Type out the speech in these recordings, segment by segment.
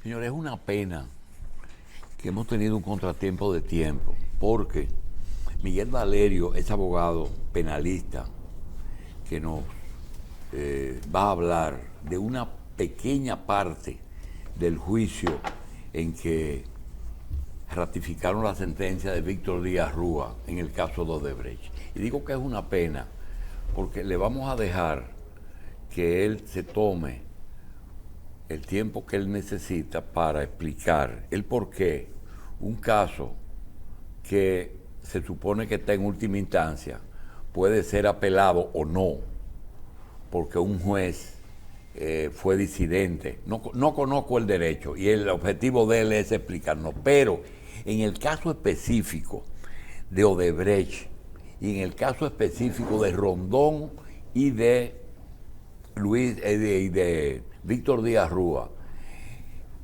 Señores, es una pena que hemos tenido un contratiempo de tiempo, porque Miguel Valerio es abogado penalista que nos va a hablar de una pequeña parte del juicio en que ratificaron la sentencia de Víctor Díaz Rúa en el caso de Odebrecht. Y digo que es una pena porque le vamos a dejar que él se tome el tiempo que él necesita para explicar el por qué un caso que se supone que está en última instancia puede ser apelado o no, porque un juez fue disidente. No conozco el derecho y el objetivo de él es explicarnos, pero en el caso específico de Odebrecht y en el caso específico de Rondón y de Víctor Díaz Rúa,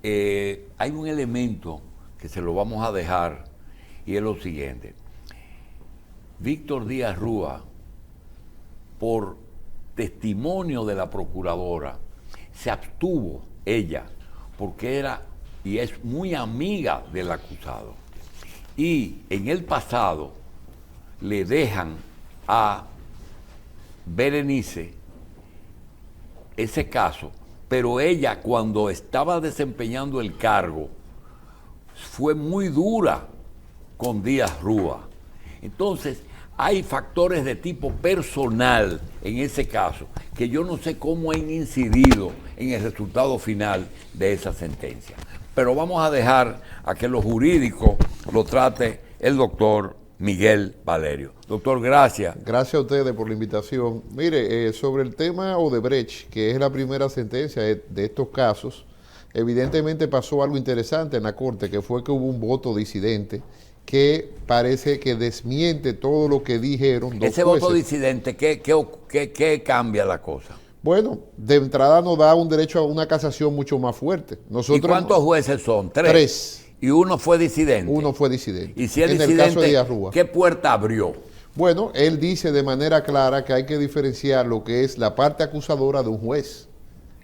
hay un elemento que se lo vamos a dejar y es lo siguiente. Víctor Díaz Rúa, por testimonio de la procuradora, se abstuvo ella porque era y es muy amiga del acusado. Y en el pasado le dejan a Berenice ese caso, pero ella cuando estaba desempeñando el cargo fue muy dura con Díaz Rúa. Entonces hay factores de tipo personal en ese caso que yo no sé cómo han incidido en el resultado final de esa sentencia. Pero vamos a dejar a que lo jurídico lo trate el doctor Miguel Valerio. Doctor, gracias. Gracias a ustedes por la invitación. Mire, sobre el tema Odebrecht, que es la primera sentencia de estos casos, evidentemente pasó algo interesante en la Corte, que fue que hubo un voto disidente que parece que desmiente todo lo que dijeron dos Ese jueces. voto disidente, ¿qué cambia la cosa? Bueno, de entrada nos da un derecho a una casación mucho más fuerte. ¿Y cuántos jueces son? Tres. Y uno fue disidente. Uno fue disidente. Y si es en disidente, el caso de Díaz Rúa. ¿Qué puerta abrió? Bueno, él dice de manera clara que hay que diferenciar lo que es la parte acusadora de un juez.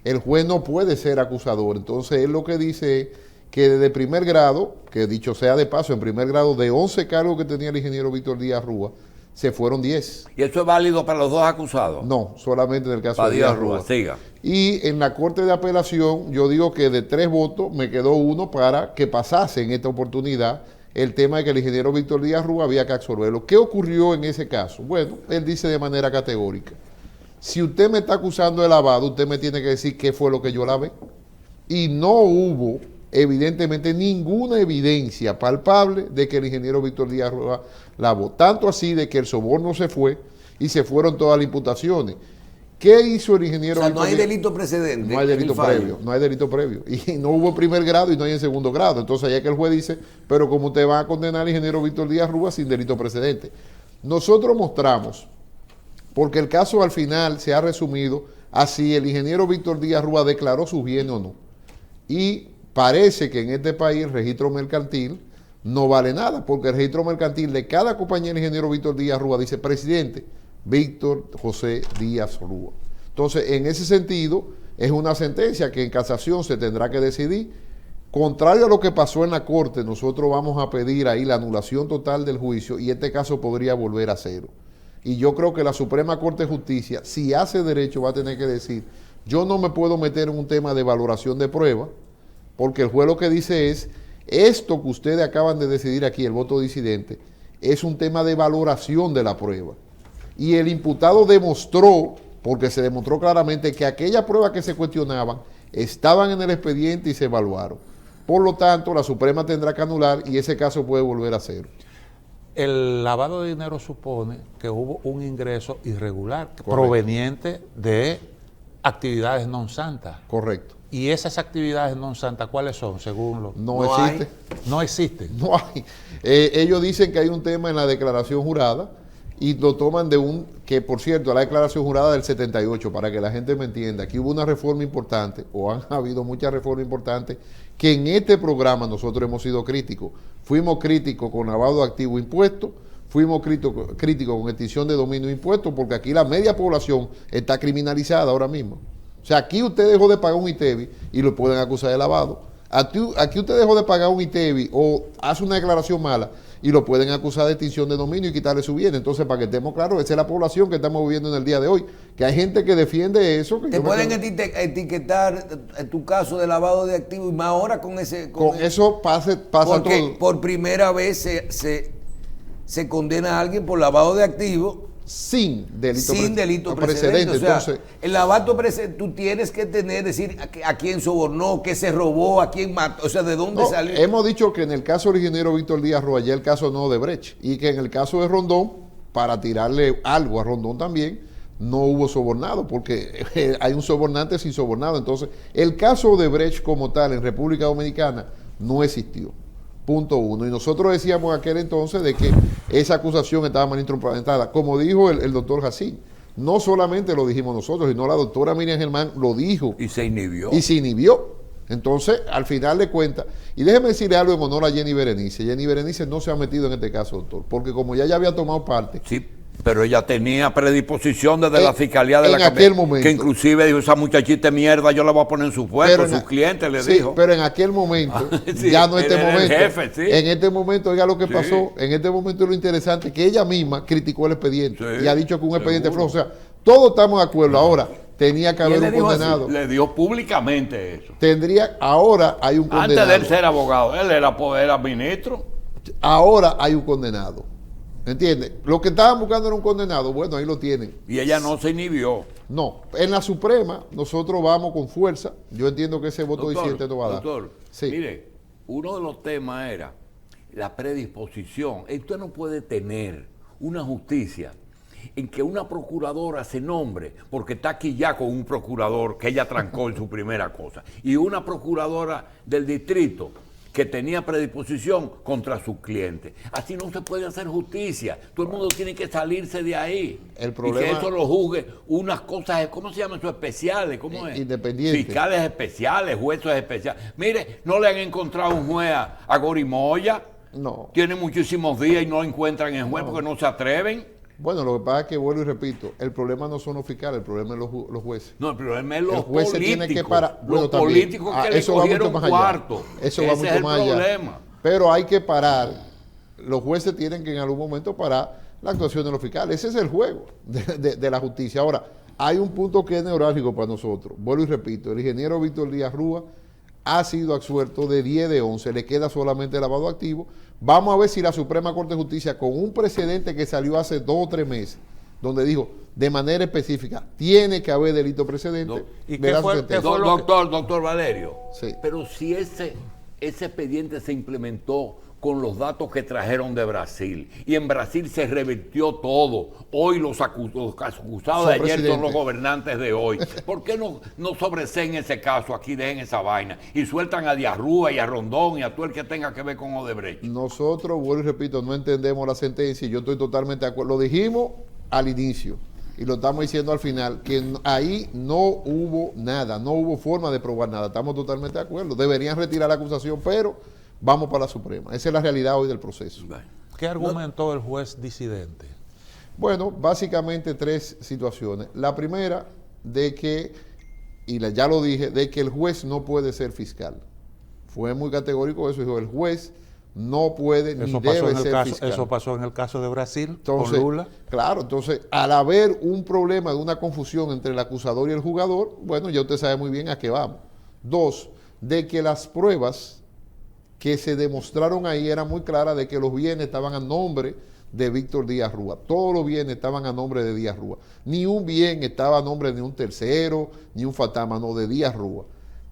El juez no puede ser acusador. Entonces, él lo que dice es que desde primer grado, que dicho sea de paso, en primer grado, de 11 cargos que tenía el ingeniero Víctor Díaz Rúa, se fueron 10. ¿Y eso es válido para los dos acusados? No, solamente en el caso para de Díaz Rúa. Siga. Y en la Corte de Apelación, yo digo que de 3 votos me quedó uno para que pasase en esta oportunidad el tema de que el ingeniero Víctor Díaz Rúa había que absorberlo. ¿Qué ocurrió en ese caso? Bueno, él dice de manera categórica: si usted me está acusando de lavado, usted me tiene que decir qué fue lo que yo lavé. Y no hubo, evidentemente, ninguna evidencia palpable de que el ingeniero Víctor Díaz Rúa lavó. Tanto así de que el soborno se fue y se fueron todas las imputaciones. ¿Qué hizo el ingeniero? O sea, no hay delito precedente. No hay delito previo, no hay delito previo. Y no hubo primer grado y no hay en segundo grado. Entonces, allá que el juez dice, pero como usted va a condenar al ingeniero Víctor Díaz Rúa sin delito precedente. Nosotros mostramos, porque el caso al final se ha resumido a si el ingeniero Víctor Díaz Rúa declaró sus bienes o no. Y parece que en este país el registro mercantil no vale nada, porque el registro mercantil de cada compañía del ingeniero Víctor Díaz Rúa dice presidente Víctor José Díaz Rúa. Entonces, en ese sentido, es una sentencia que en casación se tendrá que decidir. Contrario a lo que pasó en la Corte, nosotros vamos a pedir ahí la anulación total del juicio y este caso podría volver a cero. Y yo creo que la Suprema Corte de Justicia, si hace derecho, va a tener que decir, yo no me puedo meter en un tema de valoración de prueba, porque el juez lo que dice es, esto que ustedes acaban de decidir aquí, el voto disidente, es un tema de valoración de la prueba. Y el imputado demostró, porque se demostró claramente que aquellas pruebas que se cuestionaban estaban en el expediente y se evaluaron. Por lo tanto, la Suprema tendrá que anular y ese caso puede volver a cero. El lavado de dinero supone que hubo un ingreso irregular. Correcto. Proveniente de actividades non santas. Correcto. ¿Y esas actividades non santas cuáles son, según lo? No existe. No existen. No hay. Ellos dicen que hay un tema en la declaración jurada y lo toman de que por cierto, la declaración jurada del 78, para que la gente me entienda, aquí hubo una reforma importante, o han habido muchas reformas importantes, que en este programa nosotros hemos sido críticos. Fuimos críticos con lavado de activo impuestos, fuimos críticos con extinción de dominio impuestos, porque aquí la media población está criminalizada ahora mismo. O sea, aquí usted dejó de pagar un ITEVI y lo pueden acusar de lavado. Aquí usted dejó de pagar un ITEVI o hace una declaración mala y lo pueden acusar de extinción de dominio y quitarle su bien. Entonces, para que estemos claros, esa es la población que estamos viviendo en el día de hoy. Que hay gente que defiende eso. Que te pueden etiquetar en tu caso de lavado de activos y más ahora con ese... Con eso pasa porque todo. Por primera vez se condena a alguien por lavado de activos sin delito precedente. O sea, entonces, el lavado precedente, tú tienes que decir a quién sobornó, qué se robó, a quién mató, o sea, de dónde salió. Hemos dicho que en el caso del ingeniero Víctor Díaz Rúa, ya el caso no de Brecht, y que en el caso de Rondón, para tirarle algo a Rondón también, no hubo sobornado, porque hay un sobornante sin sobornado. Entonces, el caso de Brecht como tal en República Dominicana no existió. Punto uno. Y nosotros decíamos en aquel entonces de que esa acusación estaba mal instrumentada. Como dijo el doctor Jacín, no solamente lo dijimos nosotros, sino la doctora Miriam Germán lo dijo. Y se inhibió. Y se inhibió. Entonces, al final de cuentas, y déjeme decirle algo en honor a Jenny Berenice. Jenny Berenice no se ha metido en este caso, doctor, porque como ya había tomado parte. Sí, pero ella tenía predisposición desde la fiscalía de en aquel momento. Que inclusive dijo, esa muchachita de mierda yo la voy a poner en su puesto, sus clientes le dijo. Pero en aquel momento, sí, ya no en este momento. Jefe, sí. En este momento, oiga lo que pasó, en este momento lo interesante, que ella misma criticó el expediente y ha dicho que un expediente flojo. O sea, todos estamos de acuerdo. Ahora, tenía que haber un condenado. Así, le dio públicamente eso. Ahora hay un condenado. Antes de él ser abogado, él era ministro. Ahora hay un condenado. ¿Entiendes? Lo que estaban buscando era un condenado, bueno, ahí lo tienen. Y ella no se inhibió. No, en la Suprema nosotros vamos con fuerza. Yo entiendo que ese voto disidente no va a dar. Doctor, sí. Mire, uno de los temas era la predisposición. Usted no puede tener una justicia en que una procuradora se nombre, porque está aquí ya con un procurador que ella trancó en su primera cosa, y una procuradora del distrito que tenía predisposición contra sus clientes. Así no se puede hacer justicia. Todo el mundo tiene que salirse de ahí. El problema, y que eso lo juzgue unas cosas, ¿cómo se llaman eso? Especiales, ¿cómo es? Independientes. Fiscales especiales, jueces especiales. Mire, no le han encontrado un juez a Gorimoya. No. Tiene muchísimos días y no lo encuentran en juez porque no se atreven. Bueno, lo que pasa es que, vuelvo y repito, el problema no son los fiscales, el problema es los jueces. No, el problema es los políticos. Tiene que parar. Los políticos que le cogieron cuarto. Eso va mucho más allá. Pero hay que parar. Los jueces tienen que en algún momento parar la actuación de los fiscales. Ese es el juego de la justicia. Ahora, hay un punto que es neurálgico para nosotros. Vuelvo y repito, el ingeniero Víctor Díaz Rúa ha sido absuelto de 10 de 11, le queda solamente lavado activo. Vamos a ver si la Suprema Corte de Justicia, con un precedente que salió hace 2 o 3 meses, donde dijo de manera específica, tiene que haber delito precedente. ¿Y qué fue doctor Valerio? Sí. Pero si ese expediente se implementó con los datos que trajeron de Brasil, y en Brasil se revirtió todo, hoy los acusados de ayer son los gobernantes de hoy. ¿Por qué no sobreseen ese caso aquí, dejen esa vaina y sueltan a Díaz Rúa y a Rondón y a todo el que tenga que ver con Odebrecht? Nosotros, vuelvo y repito, no entendemos la sentencia y yo estoy totalmente de acuerdo. Lo dijimos al inicio y lo estamos diciendo al final, que ahí no hubo nada, no hubo forma de probar nada. Estamos totalmente de acuerdo. Deberían retirar la acusación, pero vamos para la Suprema. Esa es la realidad hoy del proceso. ¿Qué argumentó el juez disidente? Bueno, básicamente 3 situaciones. La primera, de que, ya lo dije, de que el juez no puede ser fiscal. Fue muy categórico eso, dijo, el juez no puede ni debe ser fiscal. Eso pasó en el caso de Brasil, entonces, con Lula. Claro, entonces, al haber un problema de una confusión entre el acusador y el jugador, bueno, ya usted sabe muy bien a qué vamos. 2, de que las pruebas que se demostraron ahí eran muy claras de que los bienes estaban a nombre de Víctor Díaz Rúa. Todos los bienes estaban a nombre de Díaz Rúa. Ni un bien estaba a nombre de un tercero, ni un fantasma, no, de Díaz Rúa.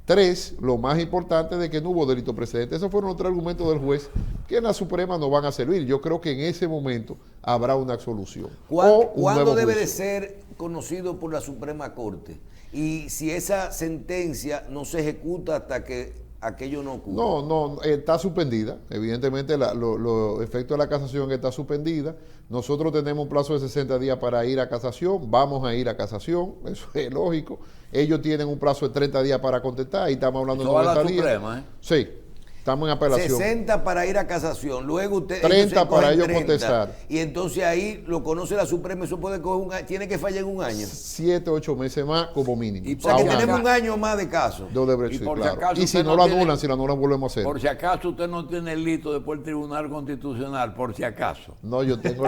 3, lo más importante de que no hubo delito precedente. Esos fueron otros argumentos del juez que en la Suprema no van a servir. Yo creo que en ese momento habrá una absolución. ¿Cuándo debe de ser conocido por la Suprema Corte? Y si esa sentencia no se ejecuta hasta que aquello no ocurre. No, está suspendida. Evidentemente, los efectos de la casación está suspendida. Nosotros tenemos un plazo de 60 días para ir a casación. Vamos a ir a casación. Eso es lógico. Ellos tienen un plazo de 30 días para contestar. Ahí estamos hablando de 90 días. Suprema, ¿eh? Sí. Estamos en apelación. 60 para ir a casación, luego usted 30 para ellos 30, contestar. y entonces ahí lo conoce la Suprema, eso puede coger un año, tiene que fallar en un año. 7, 8 meses más como mínimo. Y O sea que por si tenemos acaso- un año más de caso. De Odebrecht, Y sí, por si claro. acaso Y si usted no no lo anulan, tiene- si lo anulan, volvemos a hacer. Por si acaso usted no tiene el listo después del Tribunal Constitucional, por si acaso. No, yo tengo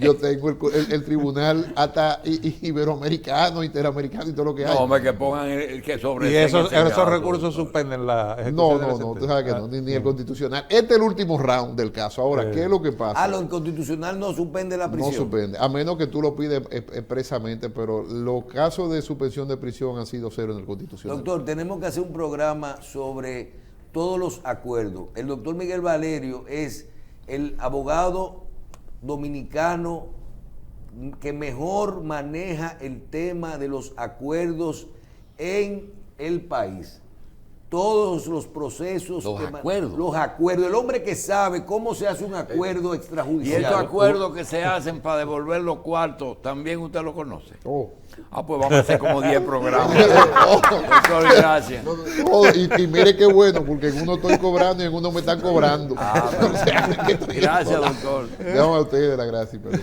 yo tengo el tribunal hasta iberoamericano, interamericano y todo lo que hay. No, hombre, que pongan el que sobre. Y esos recursos suspenden la ejecución No, de la tú sentencia. sabes que no, ni el constitucional. Este es el último round del caso. Ahora, ¿qué es lo que pasa? Lo inconstitucional no suspende la No prisión. suspende, a menos que tú lo pides expresamente, pero los casos de suspensión de prisión han sido cero en el constitucional. Doctor, tenemos que hacer un programa sobre todos los acuerdos. El doctor Miguel Valerio es el abogado dominicano que mejor maneja el tema de los acuerdos en el país. Todos los procesos. Los acuerdos. Los acuerdos. El hombre que sabe cómo se hace un acuerdo Y extrajudicial. esos acuerdos que se hacen para devolver los cuartos, también usted lo conoce. Oh. Ah, pues vamos a hacer como 10 programas. Doctor, gracias. Oh, y mire qué bueno, porque en uno estoy cobrando y en uno me están cobrando. Gracias, doctor. Déjame a ustedes la gracia, pero.